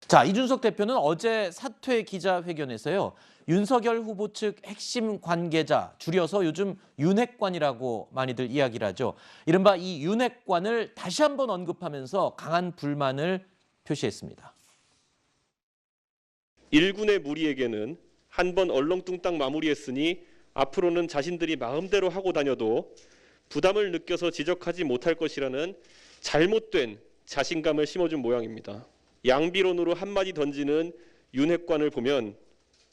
자, 이준석 대표는 어제 사퇴 기자회견에서요. 윤석열 후보 측 핵심 관계자, 줄여서 요즘 윤핵관이라고 많이들 이야기를 하죠. 이른바 이 윤핵관을 다시 한번 언급하면서 강한 불만을 표시했습니다. 일군의 무리에게는 한 번 얼렁뚱땅 마무리했으니 앞으로는 자신들이 마음대로 하고 다녀도 부담을 느껴서 지적하지 못할 것이라는 잘못된 자신감을 심어준 모양입니다. 양비론으로 한마디 던지는 윤핵관을 보면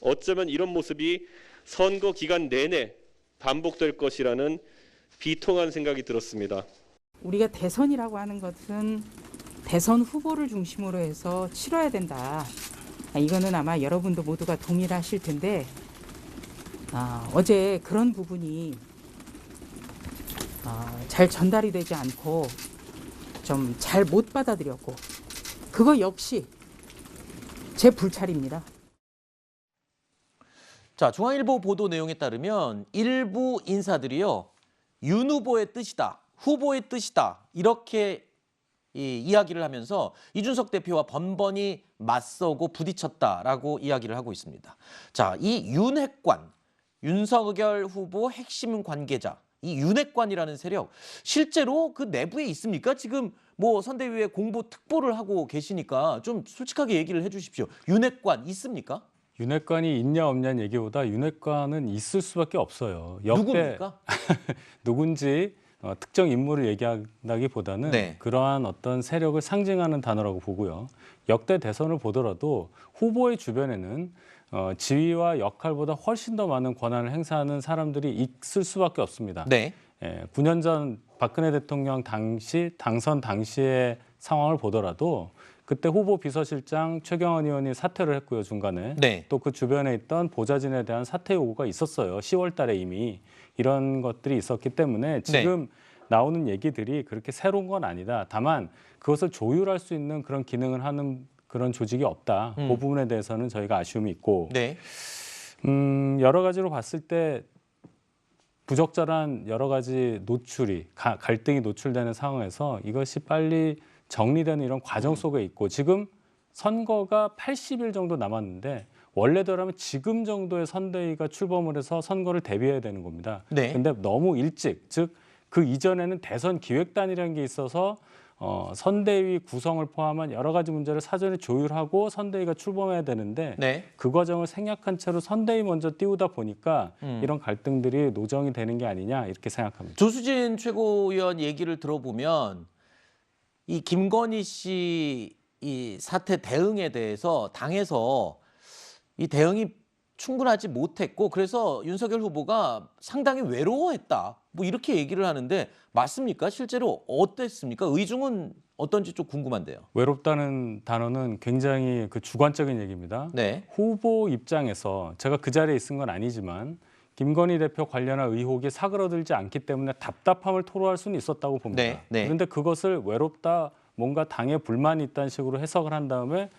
어쩌면 이런 모습이 선거 기간 내내 반복될 것이라는 비통한 생각이 들었습니다. 우리가 대선이라고 하는 것은 대선 후보를 중심으로 해서 치러야 된다. 이거는 아마 여러분도 모두가 동의하실 텐데 어제 그런 부분이 잘 전달이 되지 않고 좀 잘 못 받아들였고 그거 역시 제 불찰입니다. 자, 중앙일보 보도 내용에 따르면 일부 인사들이요. 윤 후보의 뜻이다, 후보의 뜻이다 이렇게 이야기를 하면서 이준석 대표와 번번이 맞서고 부딪혔다라고 이야기를 하고 있습니다. 자, 이 윤핵관, 윤석열 후보 핵심 관계자, 이 윤핵관이라는 세력 실제로 그 내부에 있습니까? 지금 뭐 선대위에 공보 특보를 하고 계시니까 좀 솔직하게 얘기를 해주십시오. 윤핵관 있습니까? 윤핵관이 있냐 없냐는 얘기보다 윤핵관은 있을 수밖에 없어요. 누굽니까? 누군지 특정 인물을 얘기한다기보다는 네. 그러한 어떤 세력을 상징하는 단어라고 보고요. 역대 대선을 보더라도 후보의 주변에는 지위와 역할보다 훨씬 더 많은 권한을 행사하는 사람들이 있을 수밖에 없습니다. 네. 9년 전 박근혜 대통령 당선 당시의 상황을 보더라도 그때 후보 비서실장 최경환 의원이 사퇴를 했고요, 중간에. 네. 또 그 주변에 있던 보좌진에 대한 사퇴 요구가 있었어요. 10월 달에 이미 이런 것들이 있었기 때문에 지금 나오는 얘기들이 그렇게 새로운 건 아니다. 다만 그것을 조율할 수 있는 그런 기능을 하는 그런 조직이 없다. 그 부분에 대해서는 저희가 아쉬움이 있고 네. 여러 가지로 봤을 때 부적절한 여러 가지 갈등이 노출되는 상황에서 이것이 빨리 정리되는 이런 과정 속에 있고 지금 선거가 80일 정도 남았는데 원래대로라면 지금 정도의 선대위가 출범을 해서 선거를 대비해야 되는 겁니다. 네. 근데 너무 일찍, 즉 그 이전에는 대선 기획단이라는 게 있어서 선대위 구성을 포함한 여러 가지 문제를 사전에 조율하고 선대위가 출범해야 되는데 네. 그 과정을 생략한 채로 선대위 먼저 띄우다 보니까 이런 갈등들이 노정이 되는 게 아니냐 이렇게 생각합니다. 조수진 최고위원 얘기를 들어보면 이 김건희 씨 이 사태 대응에 대해서 당에서 이 대응이 충분하지 못했고 그래서 윤석열 후보가 상당히 외로워했다. 뭐 이렇게 얘기를 하는데 맞습니까? 실제로 어땠습니까? 의중은 어떤지 좀 궁금한데요. 외롭다는 단어는 굉장히 그 주관적인 얘기입니다. 네. 후보 입장에서 제가 그 자리에 있은 건 아니지만 김건희 대표 관련한 의혹이 사그러들지 않기 때문에 답답함을 토로할 수는 있었다고 봅니다. 네, 네. 그런데 그것을 외롭다, 뭔가 당에 불만이 있다는 식으로 해석을 한 다음에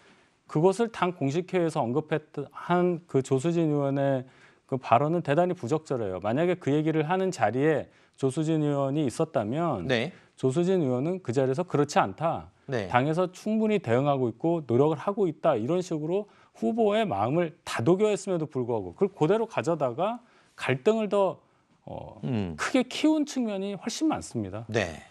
그것을 당 공식회의에서 언급한 그 조수진 의원의 그 발언은 대단히 부적절해요. 만약에 그 얘기를 하는 자리에 조수진 의원이 있었다면 네. 조수진 의원은 그 자리에서 그렇지 않다. 네. 당에서 충분히 대응하고 있고 노력을 하고 있다. 이런 식으로 후보의 마음을 다독여 했음에도 불구하고 그걸 그대로 가져다가 갈등을 더 크게 키운 측면이 훨씬 많습니다. 네.